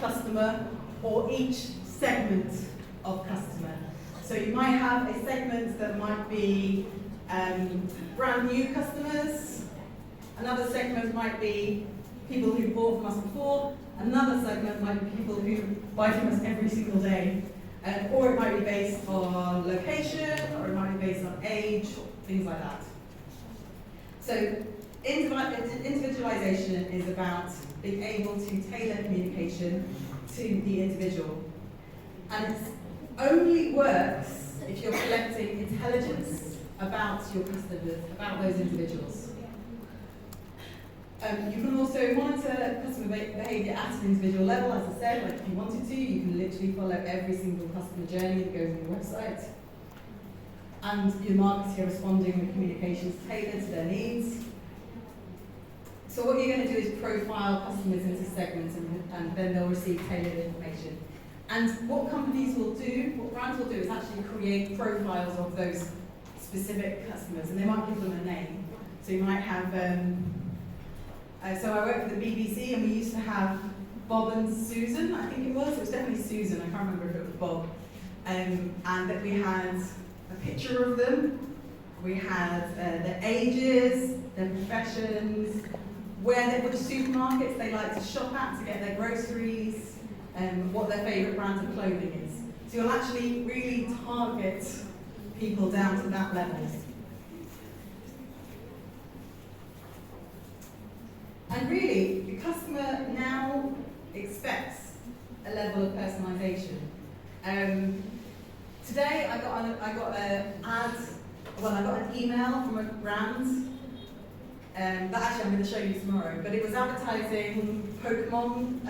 customer or each segment of customer. So you might have a segment that might be brand new customers, another segment might be people who bought from us before, another segment might be people who buy from us every single day, or it might be based on location, or it might be based on age, things like that. So individualization is about being able to tailor communication to the individual. And it only works if you're collecting intelligence about your customers, about those individuals. You can also monitor customer behaviour at an individual level, as I said, like if you wanted to, you can literally follow every single customer journey that goes on your website. And your marketer responding with communications tailored to their needs. So what you're going to do is profile customers into segments, and then they'll receive tailored information. And what companies will do, what brands will do, is actually create profiles of those specific customers, and they might give them a name. So you might have, so I worked for the BBC, and we used to have Bob and Susan, I think it was definitely Susan, I can't remember if it was Bob. And that we had a picture of them, we had their ages, their professions, which supermarkets they like to shop at to get their groceries, and what their favourite brand of clothing is. So you'll actually really target people down to that level. And really, the customer now expects a level of personalisation. Today I got an email from a brand that actually I'm going to show you tomorrow, but it was advertising Pokemon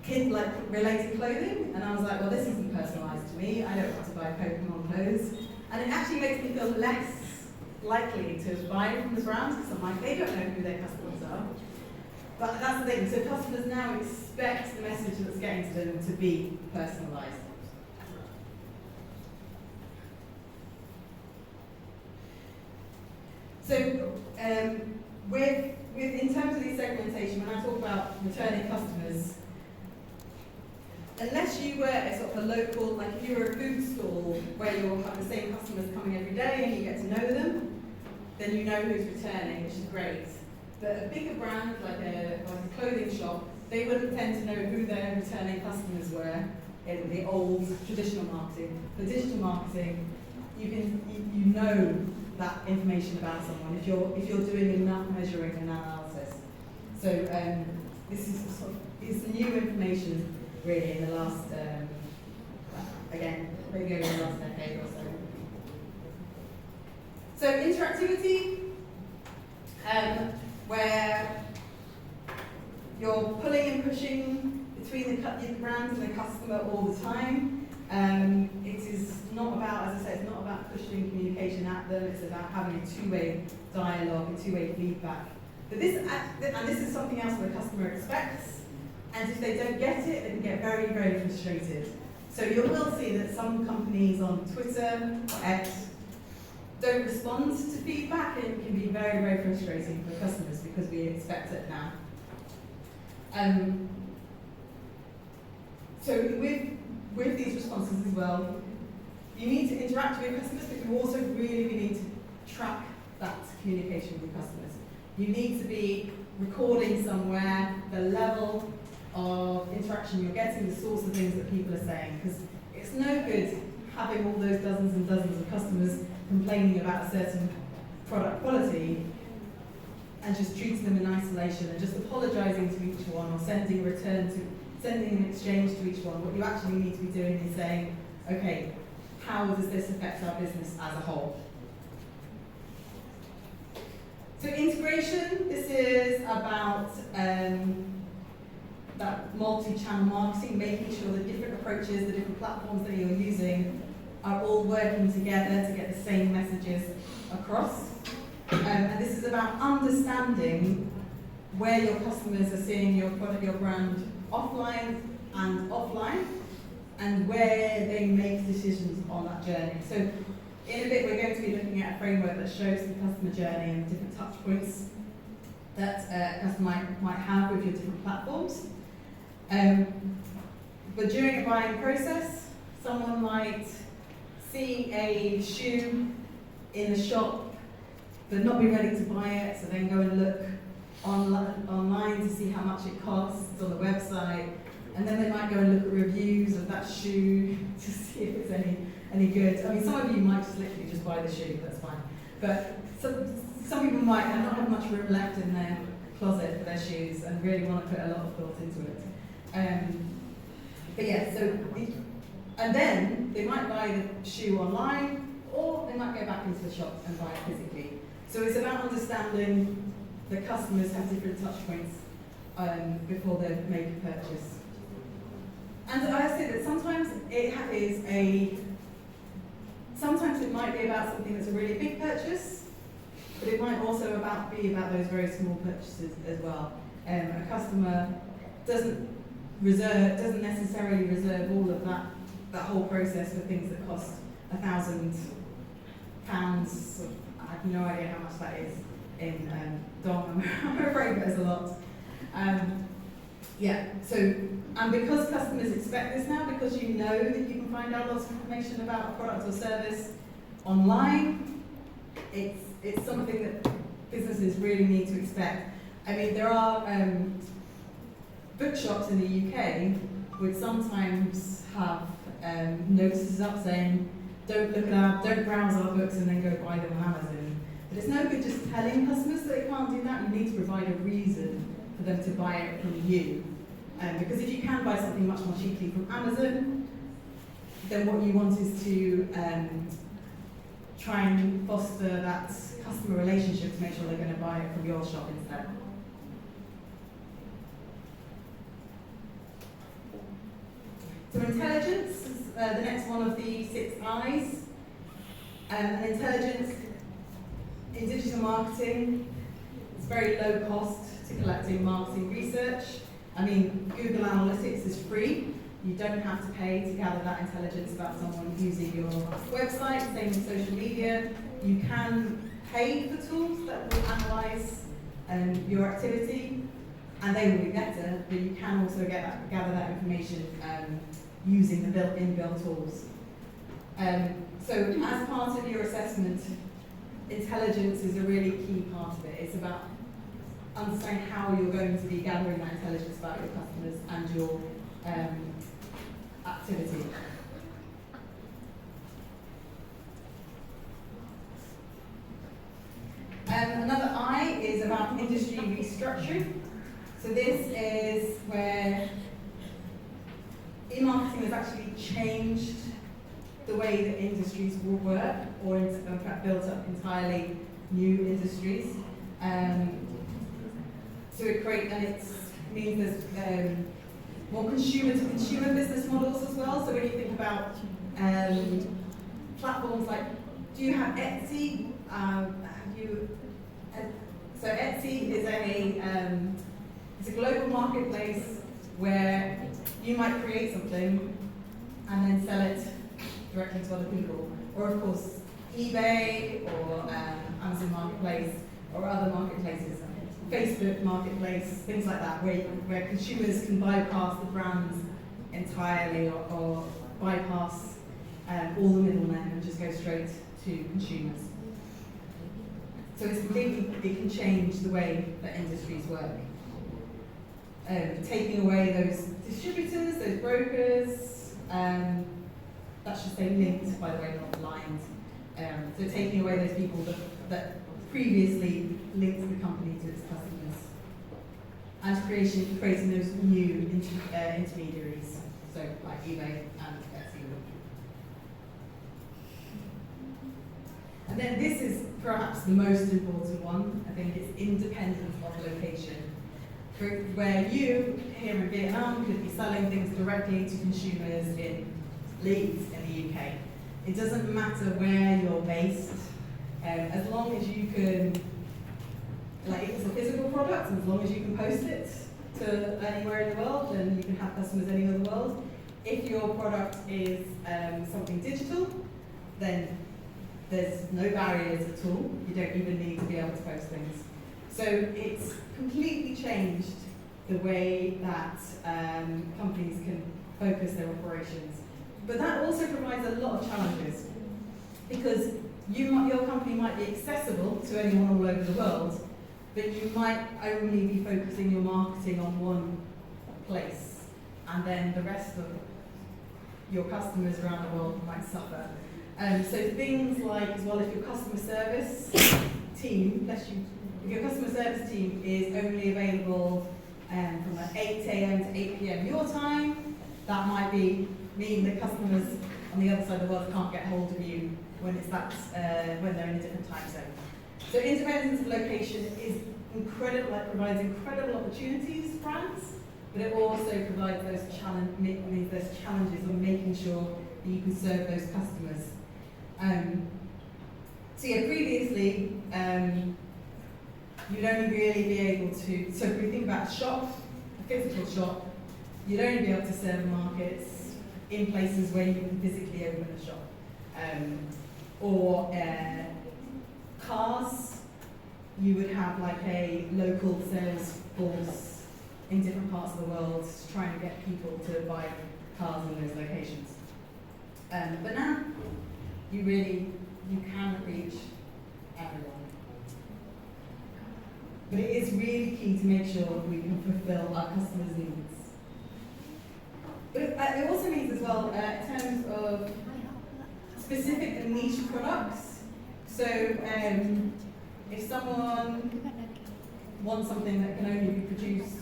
kid-related clothing, and I was like, well, this isn't personalised to me, I don't want to buy Pokemon clothes. And it actually makes me feel less likely to buy from this brand, because I'm like, they don't know who their customers are. But that's the thing, so customers now expect the message that's getting to them to be personalised. So, in terms of the segmentation, when I talk about returning customers, unless you were a sort of a local, like if you were a food stall where you'll have the same customers coming every day and you get to know them, then you know who's returning, which is great. But a bigger brand, like a clothing shop, they wouldn't tend to know who their returning customers were in the old traditional marketing. For digital marketing, you know that information about someone if you're doing enough measuring and analysis. So this is sort of it's new information really in the last maybe over the last decade or so. So interactivity, where you're pulling and pushing between the brand and the customer all the time. It is not about, as I said, it's not about pushing communication at them, it's about having a two-way dialogue, a two-way feedback. But this is something else that the customer expects, and if they don't get it, they can get very, very frustrated. So you will see that some companies on Twitter or X don't respond to feedback, and it can be very, very frustrating for customers because we expect it now. So with these responses as well, you need to interact with your customers, but you also really need to track that communication with customers. You need to be recording somewhere the level of interaction you're getting, the sorts of things that people are saying, because it's no good having all those dozens and dozens of customers complaining about a certain product quality and just treating them in isolation and just apologising to each one or sending an exchange to each one. What you actually need to be doing is saying, okay, how does this affect our business as a whole? So integration, this is about that multi-channel marketing, making sure the different approaches, the different platforms that you're using are all working together to get the same messages across. And this is about understanding where your customers are seeing your product, your brand, offline and offline, and where they make decisions on that journey. So in a bit we're going to be looking at a framework that shows the customer journey and different touch points that a customer might have with your different platforms. But during a buying process, someone might see a shoe in the shop but not be ready to buy it, so then go and look online to see how much it costs on the website, and then they might go and look at reviews of that shoe to see if it's any good. I mean, some of you might just literally just buy the shoe, that's fine. But some people might not have much room left in their closet for their shoes and really want to put a lot of thought into it. But yeah, and then they might buy the shoe online, or they might go back into the shop and buy it physically. So it's about understanding the customers have different touch points before they make a purchase. And I say that sometimes sometimes it might be about something that's a really big purchase, but it might also be about those very small purchases as well. A customer doesn't necessarily reserve all of that whole process for things that cost £1,000. I have no idea how much that is in Dom, I'm afraid, but it's a lot. And because customers expect this now, because you know that you can find out lots of information about a product or service online, it's something that businesses really need to expect. I mean, there are bookshops in the UK which sometimes have notices up saying, don't browse our books and then go buy them on Amazon. But it's no good just telling customers that they can't do that. You need to provide a reason for them to buy it from you. Because if you can buy something much more cheaply from Amazon, then what you want is to try and foster that customer relationship to make sure they're going to buy it from your shop instead. So intelligence is the next one of the 6 I's. And intelligence in digital marketing is very low cost to collecting marketing research. I mean, Google Analytics is free. You don't have to pay to gather that intelligence about someone using your website. Same with social media. You can pay for tools that will analyze your activity, and they will be better, but you can also gather that information using the inbuilt tools. So as part of your assessment, intelligence is a really key part of it. It's about understanding how you're going to be gathering that intelligence about your customers and your activity. Another I is about industry restructuring. So this is where e-marketing has actually changed the way that industries will work, or in fact built up entirely new industries. So it means there's more consumer-to-consumer business models as well. So when you think about platforms like, do you have Etsy? So Etsy is it's a global marketplace where you might create something and then sell it directly to other people. Or of course, eBay or Amazon Marketplace or other marketplaces, Facebook Marketplace, things like that, where consumers can bypass the brands entirely or bypass all the middlemen and just go straight to consumers. So it can change the way that industries work. Taking away those distributors, those brokers, that should say linked, by the way, not blind. So taking away those people that previously linked the company to its customers, and creating those new intermediaries, so like eBay and Etsy. And then this is perhaps the most important one. I think it's independent of location, where you here in Vietnam could be selling things directly to consumers in Leeds in the UK. It doesn't matter where you're based, as long as you can, like if it's a physical product, as long as you can post it to anywhere in the world, then you can have customers anywhere in the world. If your product is something digital, then there's no barriers at all. You don't even need to be able to post things. So it's completely changed the way that companies can focus their operations. But that also provides a lot of challenges, because your company might be accessible to anyone all over the world, but you might only be focusing your marketing on one place, and then the rest of your customers around the world might suffer. So things like, as well, if your customer service team, if your customer service team is only available from 8 a.m. to 8 p.m. your time, that might mean that customers on the other side of the world can't get hold of you when when they're in a different time zone. So independence of location is incredible. It provides incredible opportunities for brands, but it also provides those challenges of making sure that you can serve those customers. So yeah, previously, you'd only really be able to, so if we think about a shop, a physical shop, you'd only be able to serve markets in places where you can physically open a shop. Or cars, you would have like a local sales force in different parts of the world trying to get people to buy cars in those locations. But now, you can reach everyone. But it is really key to make sure that we can fulfill our customers' needs. But it also means as well, in terms of specific and niche products. So if someone wants something that can only be produced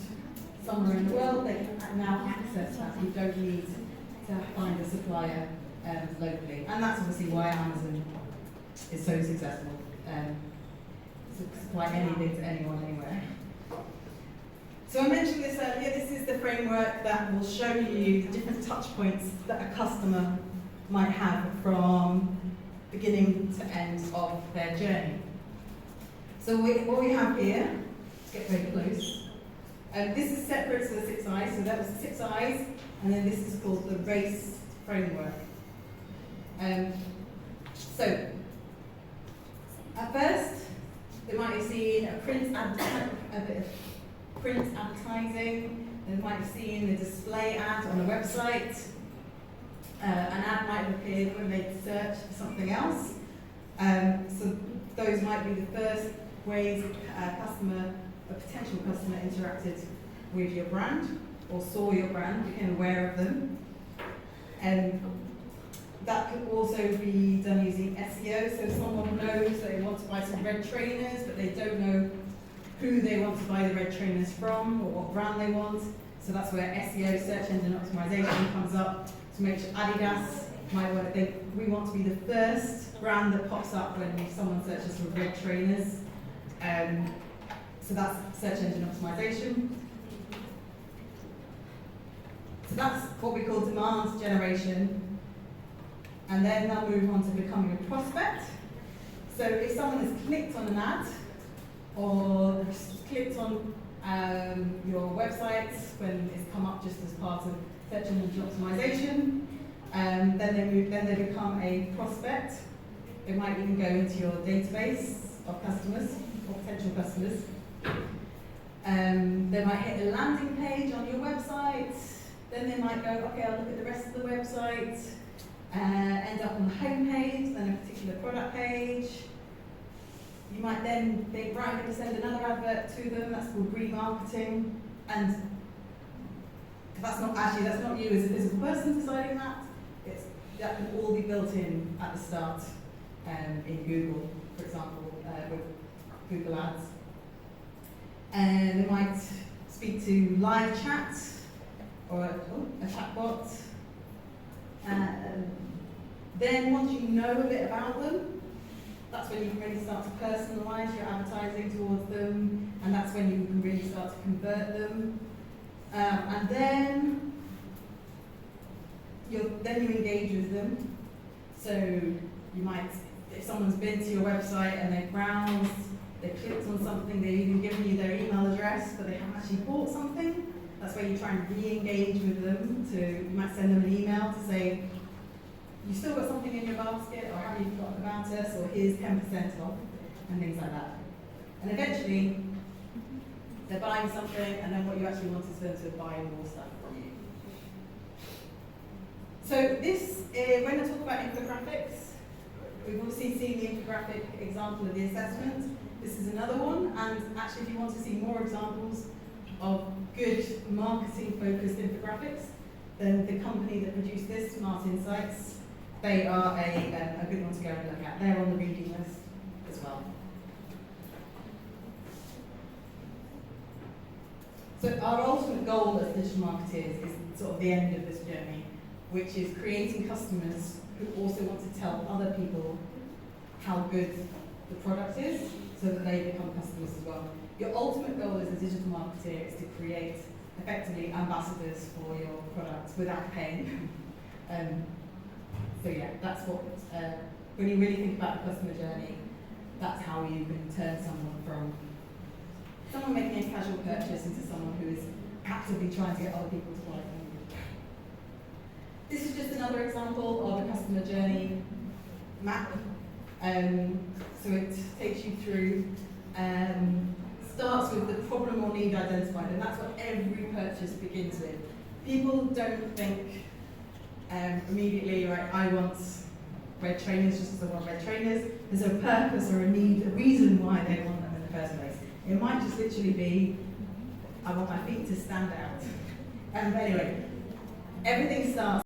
somewhere in the world, they can now access that. You don't need to find a supplier locally. And that's obviously why Amazon is so successful. To supply anything to anyone, anywhere. So I mentioned this earlier, this is the framework that will show you the different touch points that a customer might have from beginning to end of their journey. So what we have here, let's get very close. This is separate to the 6 Eyes, so that was the 6 Eyes, and then this is called the RACE framework. So, at first, they might have seen a bit of print advertising, they might have seen a display ad on a website, an ad might have appeared when they searched for something else. So those might be the first ways a potential customer interacted with your brand, or saw your brand, became aware of them. That could also be done using SEO, so someone knows they want to buy some red trainers, but they don't know who they want to buy the red trainers from, or what brand they want. So that's where SEO, search engine optimization, comes up to make sure Adidas might want to think, we want to be the first brand that pops up when someone searches for red trainers. So that's search engine optimization. So that's what we call demand generation. And then they'll move on to becoming a prospect. So if someone has clicked on an ad, or clicked on your website when it's come up just as part of search engine optimization, then they become a prospect. They might even go into your database of customers or potential customers. They might hit a landing page on your website. Then they might go, okay, I'll look at the rest of the website. End up on the home page, then a particular product page. You might then think, right, I'm going to send another advert to them. That's called remarketing. And that's not you as a physical person deciding that. That can all be built in at the start in Google, for example, with Google Ads. And they might speak to live chat or a chatbot. Then once you know a bit about them, that's when you can really start to personalise your advertising towards them, and that's when you can really start to convert them. And then you engage with them. So you might, if someone's been to your website and they've browsed, they clicked on something, they've even given you their email address, but they haven't actually bought something, that's where you try and re-engage with them. You might send them an email to say, you still got something in your basket, or have you forgotten about us, or here's 10% off, and things like that. And eventually, They're buying something, and then what you actually want is them to buy more stuff from you. So this, when I talk about infographics, we've obviously seen the infographic example of the assessment. This is another one, and actually if you want to see more examples of good marketing-focused infographics, then the company that produced this, Smart Insights, they are a good one to go and look at. They're on the reading list as well. So our ultimate goal as digital marketers is sort of the end of this journey, which is creating customers who also want to tell other people how good the product is, so that they become customers as well. Your ultimate goal as a digital marketer is to create effectively ambassadors for your products without paying. So yeah, that's what, when you really think about the customer journey, that's how you can turn someone from someone making a casual purchase into someone who is actively trying to get other people to buy from you. This is just another example of a customer journey map. So it takes you through, starts with the problem or need identified, and that's what every purchase begins with. People don't think immediately, right, I want red trainers just because I want red trainers. There's a purpose or a need, a reason why they want them in the first place. It might just literally be, I want my feet to stand out. But anyway, everything starts